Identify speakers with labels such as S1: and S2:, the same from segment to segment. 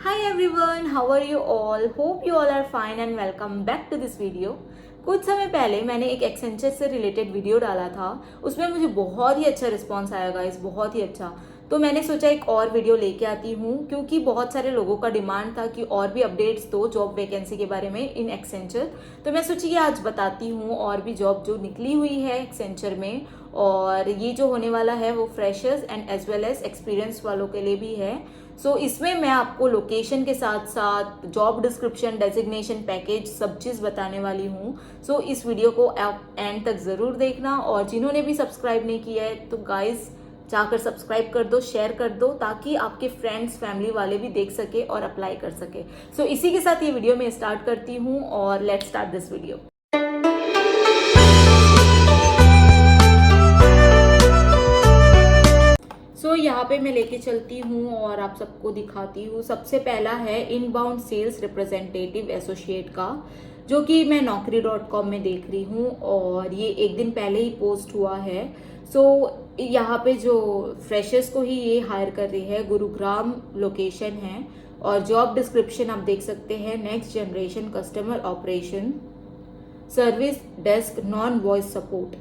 S1: Hi everyone, how are you all? Hope you all are fine and welcome back to this video. कुछ समय पहले मैंने एक Accenture से रिलेटेड वीडियो डाला था, उसमें मुझे बहुत ही अच्छा रिस्पॉन्स आया गाइस, बहुत ही अच्छा। तो मैंने सोचा एक और वीडियो लेके आती हूँ क्योंकि बहुत सारे लोगों का डिमांड था कि और भी अपडेट्स दो जॉब वैकेंसी के बारे में इन एक्सेंचर। तो मैं सोची कि आज बताती हूँ और भी जॉब जो निकली हुई है एक्सेंचर में, और ये जो होने वाला है वो freshers and as well as experience वालों के लिए भी है। इसमें मैं आपको लोकेशन के साथ साथ जॉब डिस्क्रिप्शन, डेजिग्नेशन, पैकेज सब चीज़ बताने वाली हूँ। इस वीडियो को आप एंड तक ज़रूर देखना, और जिन्होंने भी सब्सक्राइब नहीं किया है तो गाइज जाकर सब्सक्राइब कर दो, शेयर कर दो, ताकि आपके फ्रेंड्स फैमिली वाले भी देख सके और अप्लाई कर सके। इसी के साथ ये वीडियो मैं स्टार्ट करती हूँ और लेट्स स्टार्ट दिस वीडियो। यहाँ पे मैं लेके चलती हूँ और आप सबको दिखाती हूँ। सबसे पहला है इनबाउंड सेल्स रिप्रेजेंटेटिव एसोसिएट का, जो कि मैं naukri.com में देख रही हूँ और ये एक दिन पहले ही पोस्ट हुआ है। यहाँ पे जो फ्रेशर्स को ही ये हायर कर रही है, गुरुग्राम लोकेशन है, और जॉब डिस्क्रिप्शन आप देख सकते हैं, next generation customer operation service desk non voice support.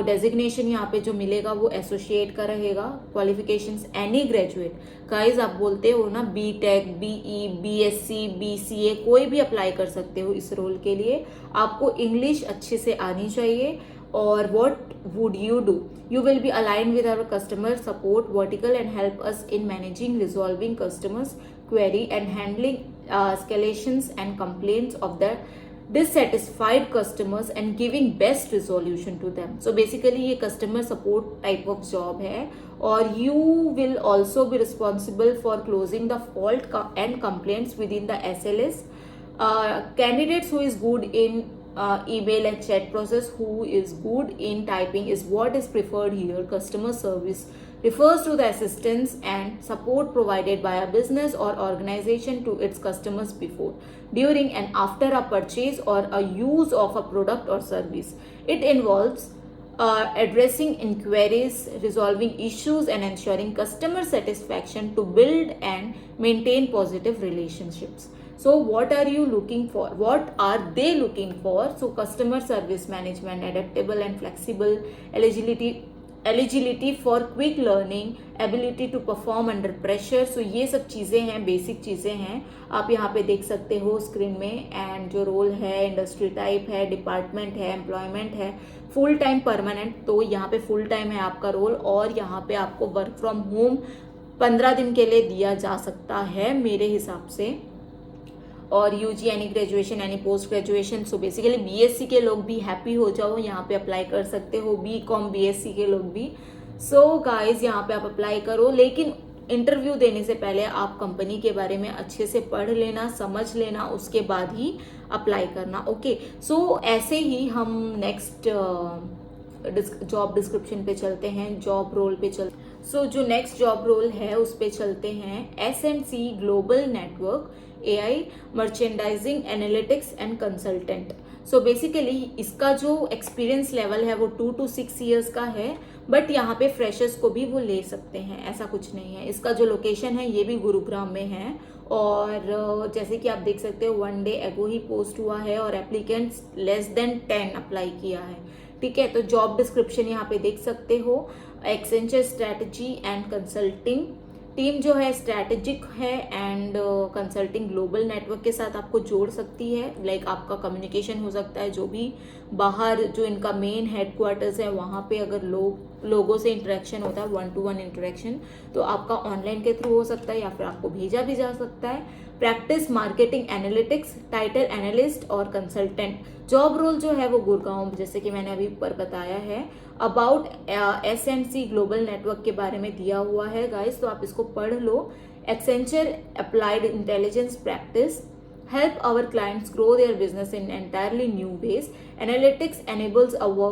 S1: Designation यहाँ पे जो मिलेगा वो एसोसिएट का रहेगा। Qualifications any graduate. गाइज आप बोलते हो ना B tech, BE, BSc, BCA, कोई भी अप्लाई कर सकते हो इस रोल के लिए। आपको इंग्लिश अच्छे से आनी चाहिए। और what would you do? You will be aligned with our customer support vertical and help us in managing, resolving customers' query and handling escalations and complaints of the dissatisfied customers and giving best resolution to them. Basically ये customer support type of job है, और you will also be responsible for closing the fault and complaints within the SLS. Candidates who is good in email and chat process, who is good in typing is what is preferred here. Customer service refers to the assistance and support provided by a business or organization to its customers before, during and after a purchase or a use of a product or service. It involves addressing inquiries, resolving issues, and ensuring customer satisfaction to build and maintain positive relationships. What are you looking for? What are they looking for? Customer service management, adaptable and flexible, eligibility for quick learning, ability to perform under pressure. ये सब चीज़ें हैं, basic चीज़ें हैं, आप यहाँ पे देख सकते हो स्क्रीन में। एंड जो रोल है, इंडस्ट्री टाइप है, डिपार्टमेंट है, एम्प्लॉयमेंट है, फुल टाइम परमानेंट। तो यहाँ पे फुल टाइम है आपका रोल, और यहाँ पे आपको वर्क फ्रॉम होम 15 दिन के लिए दिया जा सकता है मेरे हिसाब से। और UG any graduation, any post graduation. Basically BSc के लोग भी हैप्पी हो जाओ, यहाँ पे अप्लाई कर सकते हो। बीकॉम बीएससी के लोग भी। गाइज यहाँ पे आप अप्लाई करो, लेकिन इंटरव्यू देने से पहले आप कंपनी के बारे में अच्छे से पढ़ लेना, समझ लेना, उसके बाद ही अप्लाई करना। ओके, ऐसे ही हम नेक्स्ट जॉब डिस्क्रिप्शन पे चलते हैं, जॉब रोल पे जो नेक्स्ट जॉब रोल है उस पे चलते हैं। S&C global network AI merchandising analytics and consultant. Basically इसका जो एक्सपीरियंस लेवल है वो 2 to 6 ईयर्स का है, बट यहाँ पे फ्रेशर्स को भी वो ले सकते हैं, ऐसा कुछ नहीं है। इसका जो लोकेशन है ये भी गुरुग्राम में है, और जैसे कि आप देख सकते हो 1 day एगो ही पोस्ट हुआ है और एप्लीकेंट्स लेस देन 10 अप्लाई किया है। ठीक है, तो जॉब डिस्क्रिप्शन यहाँ पे देख सकते हो। Accenture strategy and consulting team जो है स्ट्रैटेजिक है एंड कंसल्टिंग ग्लोबल नेटवर्क के साथ आपको जोड़ सकती है। लाइक आपका कम्युनिकेशन हो सकता है, जो भी बाहर जो इनका मेन हेडक्वार्टर्स है वहाँ पे अगर लोगों से इंटरेक्शन होता है, 1-to-1 इंटरेक्शन, तो आपका ऑनलाइन के थ्रू हो सकता है या फिर आपको भेजा भी जा सकता है। Practice marketing analytics, title analyst और कंसल्टेंट। जॉब रोल जो है वो गुड़गांव, जैसे कि मैंने अभी ऊपर बताया है। अबाउट S&C ग्लोबल नेटवर्क के बारे में दिया हुआ है गाइस, तो आप इसको पढ़ लो। Accenture applied intelligence practice help our clients grow their business in entirely new ways. Analytics enables our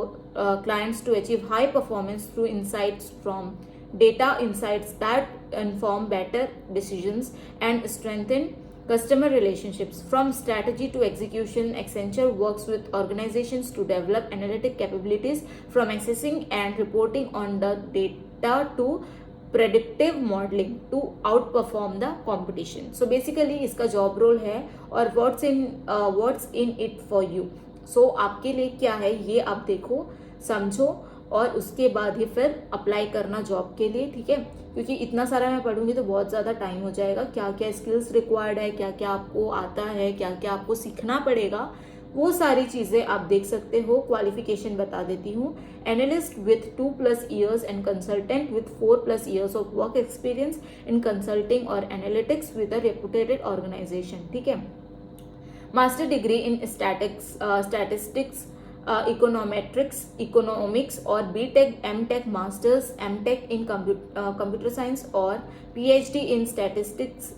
S1: clients to achieve high performance through insights from data, insights that inform better decisions and strengthen customer relationships. From strategy to execution, Accenture works with organizations to develop analytic capabilities, from accessing and reporting on the data to predictive modeling to outperform the competition. So basically इसका job role है और what's in it for you. So आपके लिए क्या है ये आप देखो, समझो और उसके बाद ही फिर अप्लाई करना जॉब के लिए, ठीक है। क्योंकि इतना सारा मैं पढ़ूंगी तो बहुत ज़्यादा टाइम हो जाएगा। क्या क्या स्किल्स रिक्वायर्ड है, क्या क्या आपको आता है, क्या क्या आपको सीखना पड़ेगा, वो सारी चीज़ें आप देख सकते हो। क्वालिफिकेशन बता देती हूँ, analyst with 2+ years and consultant with 4+ years of work experience in consulting और analytics with a reputed organization, ठीक है। Master degree in statistics, economics और BTech, MTech, masters, MTech in computer science और पीएचडी इन स्टैटिस्टिक्स,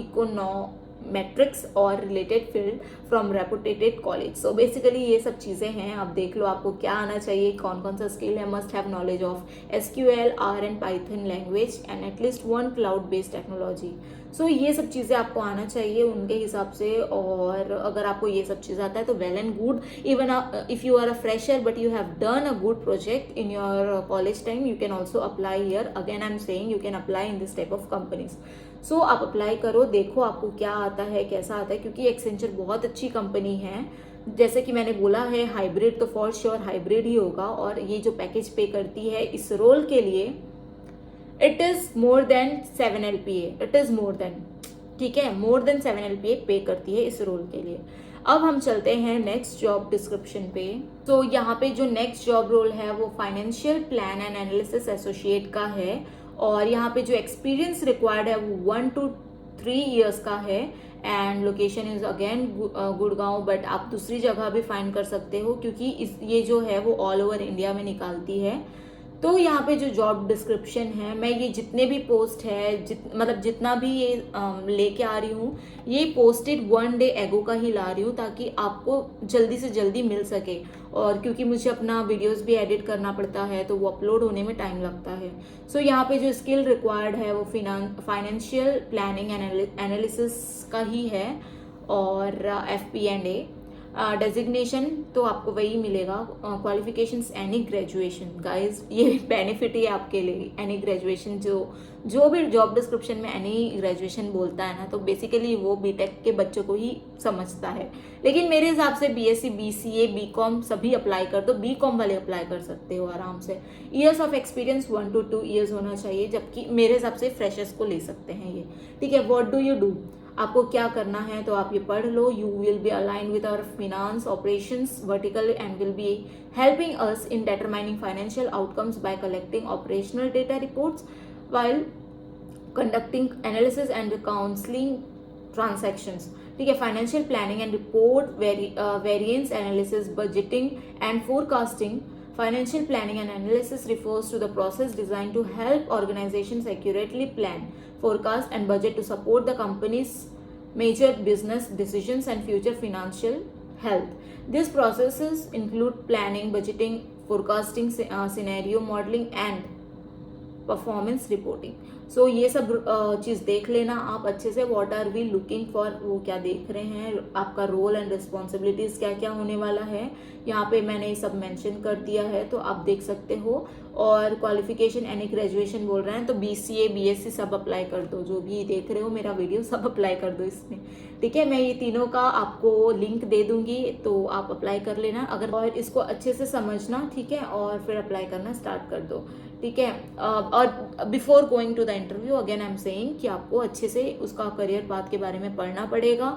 S1: इकोनॉमेट्रिक्स और related field from reputed college. So basically ये सब चीज़ें हैं। आप देख लो आपको क्या आना चाहिए, कौन कौन सा स्किल है। Must have knowledge of SQL, R and Python language and at least 1 cloud based technology. So ये सब चीज़ें आपको आना चाहिए उनके हिसाब से। और अगर आपको ये सब चीज़ आता है तो well and good. Even if you are a fresher but you have done a good project in your college time, you can also apply here. Again I am saying you can apply in this type of companies. So आप apply करो, देखो आपको क्या आता है, कैसा आता है। क्योंकि एक्सेंचर बहुत अच्छी कंपनी है। जैसे कि मैंने बोला है हाइब्रिड, तो फॉर श्योर हाइब्रिड ही होगा। और ये जो पैकेज पे करती है इस रोल के लिए, it is more than 7 LPA, it is more than, ठीक है, मोर देन 7 LPA पे करती है इस रोल के लिए। अब हम चलते हैं नेक्स्ट जॉब डिस्क्रिप्शन पे। तो यहाँ पे जो नेक्स्ट जॉब रोल है वो financial plan and analysis associate का है। और यहाँ पे जो एक्सपीरियंस रिक्वायर्ड है वो 1 to 3 years का है। And location is again Gurgaon, but आप दूसरी जगह भी फाइंड कर सकते हो क्योंकि ये जो है वो ऑल ओवर इंडिया में निकालती है। तो यहाँ पे जो जॉब डिस्क्रिप्शन है, मैं ये जितने भी पोस्ट है मतलब जितना भी ये लेके आ रही हूँ, ये पोस्टेड 1 day एगो का ही ला रही हूँ ताकि आपको जल्दी से जल्दी मिल सके। और क्योंकि मुझे अपना वीडियोस भी एडिट करना पड़ता है तो वो अपलोड होने में टाइम लगता है। सो यहाँ पे जो स्किल रिक्वायर्ड है वो फाइनेंशियल प्लानिंग एंड एनालिसिस का ही है और FP&A। डेजिग्नेशन तो आपको वही मिलेगा। क्वालिफिकेशंस एनी ग्रेजुएशन, गाइज ये बेनिफिट ही है आपके लिए। एनी ग्रेजुएशन, जो भी जॉब डिस्क्रिप्शन में एनी ग्रेजुएशन बोलता है ना, तो बेसिकली वो बीटेक के बच्चों को ही समझता है। लेकिन मेरे हिसाब से BSc, BCA, BCom सभी अप्लाई कर दो। BCom वाले अप्लाई कर सकते हो आराम से। Years of experience 1 to 2 years होना चाहिए, जबकि मेरे हिसाब से फ्रेशर्स को ले सकते हैं ये, ठीक है। व्हाट डू यू डू, आपको क्या करना है तो आप ये पढ़ लो। You will be aligned with our finance operations vertical and will be helping us in determining financial outcomes by collecting operational data reports while conducting analysis and counseling transactions, ठीक है। Financial planning and report variance analysis, budgeting and forecasting. Financial planning and analysis refers to the process designed to help organizations accurately plan, forecast, and budget to support the company's major business decisions and future financial health. These processes include planning, budgeting, forecasting, scenario modeling, and performance reporting. So ये सब चीज़ देख लेना आप अच्छे से। What are we looking for, वो क्या देख रहे हैं, आपका रोल एंड रिस्पॉन्सिबिलिटीज़ क्या क्या होने वाला है, यहाँ पे मैंने ये सब मेंशन कर दिया है तो आप देख सकते हो। और क्वालिफिकेशन एनी ग्रेजुएशन बोल रहे हैं तो BCA, BSc सब अप्लाई कर दो। जो भी देख रहे हो मेरा वीडियो सब अप्लाई कर दो इसमें, ठीक है। मैं ये तीनों का आपको लिंक दे दूंगी तो आप अप्लाई कर लेना अगर, और इसको अच्छे से समझना, ठीक है, और फिर अप्लाई करना स्टार्ट कर दो, ठीक है। और before going to the interview again I am saying कि आपको अच्छे से उसका करियर पाथ के बारे में पढ़ना पड़ेगा,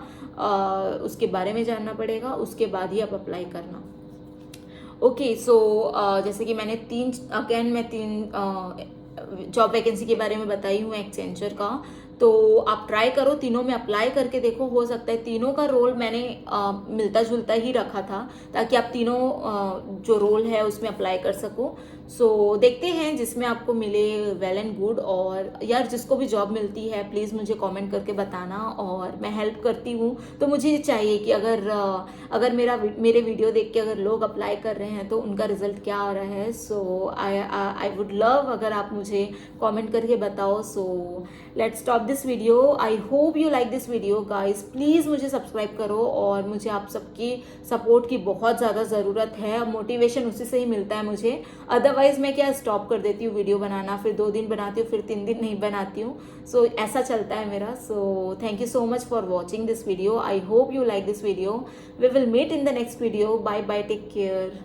S1: उसके बारे में जानना पड़ेगा, उसके बाद ही आप अप्लाई करना। ओके, सो जैसे कि मैंने तीन जॉब वैकेंसी के बारे में बताई हूँ एक्सेंचर का, तो आप ट्राई करो, तीनों में अप्लाई करके देखो। हो सकता है तीनों का रोल मैंने मिलता जुलता ही रखा था ताकि आप तीनों जो रोल है उसमें अप्लाई कर सको। सो देखते हैं जिसमें आपको मिले वेल एंड गुड। और यार जिसको भी जॉब मिलती है प्लीज़ मुझे कमेंट करके बताना, और मैं हेल्प करती हूँ। तो मुझे चाहिए कि अगर मेरे वीडियो देख के अगर लोग अप्लाई कर रहे हैं तो उनका रिजल्ट क्या आ रहा है। सो आई वुड लव अगर आप मुझे कमेंट करके बताओ। So let's stop this video. I hope you like this video guys. Please मुझे सब्सक्राइब करो, और मुझे आप सबकी सपोर्ट की बहुत ज़्यादा ज़रूरत है। मोटिवेशन उसी से ही मिलता है मुझे, अदरवाइज अदरवाइज मैं क्या स्टॉप कर देती हूँ वीडियो बनाना, फिर 2 दिन बनाती हूँ, फिर 3 दिन नहीं बनाती हूँ. सो ऐसा चलता है मेरा. So thank you so much for watching this video. I hope you like this video. We will meet in the next video. Bye bye, take care.